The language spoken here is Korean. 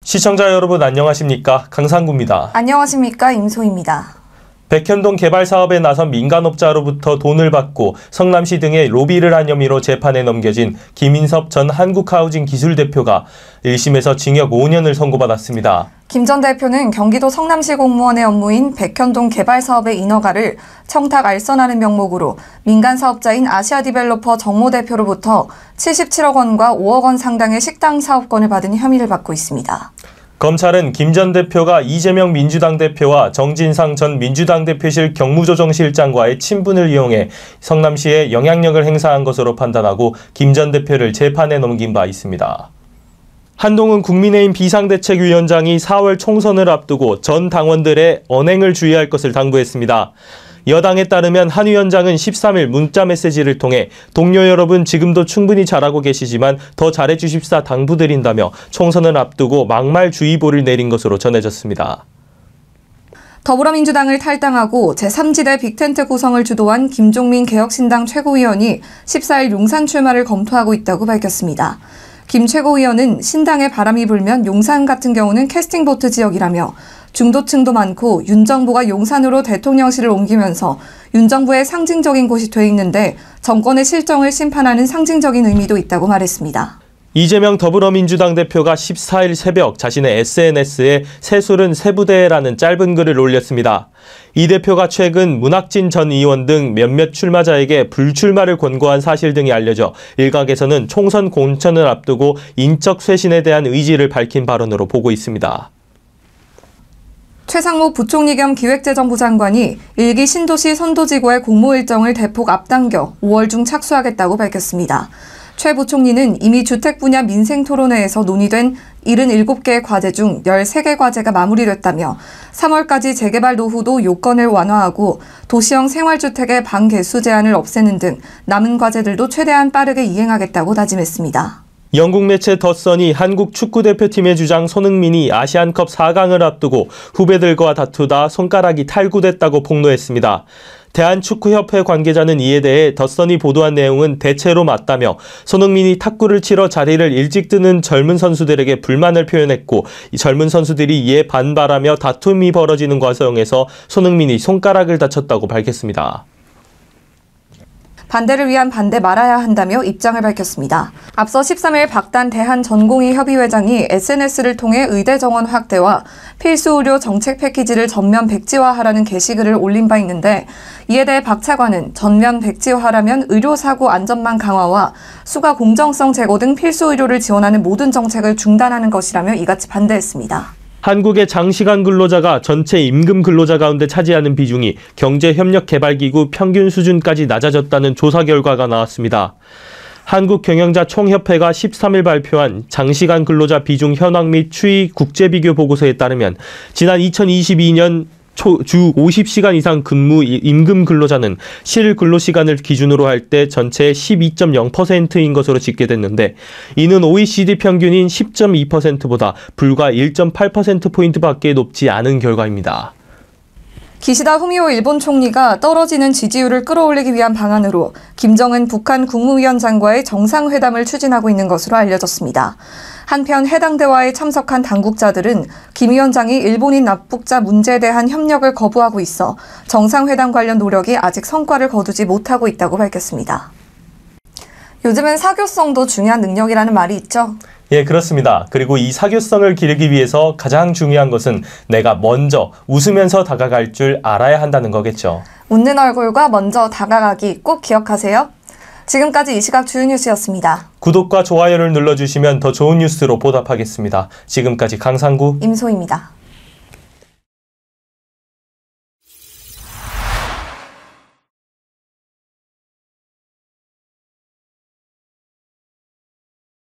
시청자 여러분 안녕하십니까? 강상구입니다. 안녕하십니까? 임소희입니다. 백현동 개발 사업에 나선 민간업자로부터 돈을 받고 성남시 등에 로비를 한 혐의로 재판에 넘겨진 김인섭 전 한국하우징 기술대표가 1심에서 징역 5년을 선고받았습니다. 김 전 대표는 경기도 성남시 공무원의 업무인 백현동 개발 사업의 인허가를 청탁 알선하는 명목으로 민간 사업자인 아시아디벨로퍼 정모 대표로부터 77억 원과 5억 원 상당의 식당 사업권을 받은 혐의를 받고 있습니다. 검찰은 김 전 대표가 이재명 민주당 대표와 정진상 전 민주당 대표실 경무조정실장과의 친분을 이용해 성남시에 영향력을 행사한 것으로 판단하고 김 전 대표를 재판에 넘긴 바 있습니다. 한동훈 국민의힘 비상대책위원장이 4월 총선을 앞두고 전 당원들의 언행을 주의할 것을 당부했습니다. 여당에 따르면 한 위원장은 13일 문자메시지를 통해 동료 여러분 지금도 충분히 잘하고 계시지만 더 잘해주십사 당부드린다며 총선을 앞두고 막말주의보를 내린 것으로 전해졌습니다. 더불어민주당을 탈당하고 제3지대 빅텐트 구성을 주도한 김종민 개혁신당 최고위원이 14일 용산 출마를 검토하고 있다고 밝혔습니다. 김 최고위원은 신당에 바람이 불면 용산 같은 경우는 캐스팅보트 지역이라며 중도층도 많고 윤 정부가 용산으로 대통령실을 옮기면서 윤 정부의 상징적인 곳이 돼 있는데 정권의 실정을 심판하는 상징적인 의미도 있다고 말했습니다. 이재명 더불어민주당 대표가 14일 새벽 자신의 SNS에 새술은 새부대라는 짧은 글을 올렸습니다. 이 대표가 최근 문학진 전 의원 등 몇몇 출마자에게 불출마를 권고한 사실 등이 알려져 일각에서는 총선 공천을 앞두고 인적 쇄신에 대한 의지를 밝힌 발언으로 보고 있습니다. 최상목 부총리 겸 기획재정부 장관이 1기 신도시 선도지구의 공모 일정을 대폭 앞당겨 5월 중 착수하겠다고 밝혔습니다. 최 부총리는 이미 주택 분야 민생토론회에서 논의된 77개의 과제 중 13개 과제가 마무리됐다며 3월까지 재개발 노후도 요건을 완화하고 도시형 생활주택의 방 개수 제한을 없애는 등 남은 과제들도 최대한 빠르게 이행하겠다고 다짐했습니다. 영국 매체 더선이 한국 축구대표팀의 주장 손흥민이 아시안컵 4강을 앞두고 후배들과 다투다 손가락이 탈구됐다고 폭로했습니다. 대한축구협회 관계자는 이에 대해 더선이 보도한 내용은 대체로 맞다며 손흥민이 탁구를 치러 자리를 일찍 뜨는 젊은 선수들에게 불만을 표현했고 이 젊은 선수들이 이에 반발하며 다툼이 벌어지는 과정에서 손흥민이 손가락을 다쳤다고 밝혔습니다. 반대를 위한 반대 말아야 한다며 입장을 밝혔습니다. 앞서 13일 박단 대한전공의협의회장이 SNS를 통해 의대 정원 확대와 필수 의료 정책 패키지를 전면 백지화하라는 게시글을 올린 바 있는데 이에 대해 박 차관은 전면 백지화하라면 의료사고 안전망 강화와 수가 공정성 제고 등 필수 의료를 지원하는 모든 정책을 중단하는 것이라며 이같이 반대했습니다. 한국의 장시간 근로자가 전체 임금 근로자 가운데 차지하는 비중이 경제협력개발기구 평균 수준까지 낮아졌다는 조사 결과가 나왔습니다. 한국경영자총협회가 13일 발표한 장시간 근로자 비중 현황 및 추이 국제비교 보고서에 따르면 지난 2022년 주 50시간 이상 근무 임금 근로자는 실 근로시간을 기준으로 할 때 전체의 12.0%인 것으로 집계됐는데 이는 OECD 평균인 10.2%보다 불과 1.8%포인트밖에 높지 않은 결과입니다. 기시다 후미오 일본 총리가 떨어지는 지지율을 끌어올리기 위한 방안으로 김정은 북한 국무위원장과의 정상회담을 추진하고 있는 것으로 알려졌습니다. 한편 해당 대화에 참석한 당국자들은 김 위원장이 일본인 납북자 문제에 대한 협력을 거부하고 있어 정상회담 관련 노력이 아직 성과를 거두지 못하고 있다고 밝혔습니다. 요즘은 사교성도 중요한 능력이라는 말이 있죠? 예, 그렇습니다. 그리고 이 사교성을 기르기 위해서 가장 중요한 것은 내가 먼저 웃으면서 다가갈 줄 알아야 한다는 거겠죠. 웃는 얼굴과 먼저 다가가기 꼭 기억하세요. 지금까지 이 시각 주요 뉴스였습니다. 구독과 좋아요를 눌러주시면 더 좋은 뉴스로 보답하겠습니다. 지금까지 강상구, 임소희입니다.